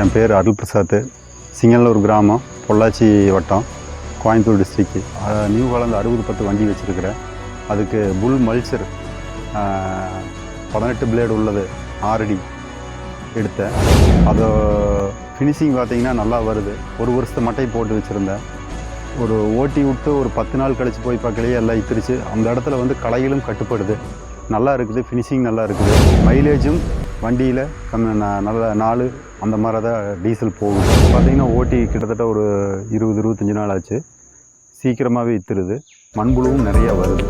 என் பேர் அருள் பிரசாத், சிங்கநல்லூர் கிராமம், பொள்ளாச்சி வட்டம், கோயம்புத்தூர் டிஸ்ட்ரிக்ட். நியூ ஹாலந்து 6010 வண்டி வச்சுருக்கிறேன். அதுக்கு புல் மல்ச்சர் 18 பிளேடு உள்ளது 6 அடி எடுத்தேன். அதை ஃபினிஷிங் பார்த்திங்கன்னா நல்லா வருது. ஒரு வருஷத்தை மட்டை போட்டு வச்சுருந்தேன். ஒரு ஓட்டி விட்டு ஒரு 10 நாள் கழித்து போய் பார்க்கலையே எல்லாம் இத்திருச்சு. அந்த இடத்துல வந்து களைகளும் கட்டுப்படுது, நல்லா இருக்குது. ஃபினிஷிங் நல்லா இருக்குது. மைலேஜும் வண்டியில் நல்ல 4 அந்த மாதிரி தான் டீசல் போகுது. பார்த்திங்கன்னா ஓட்டி கிட்டத்தட்ட ஒரு 20-25 நாள் ஆச்சு. சீக்கிரமாகவே இத்துருது. மண்புழுவும் நிறையா வருது.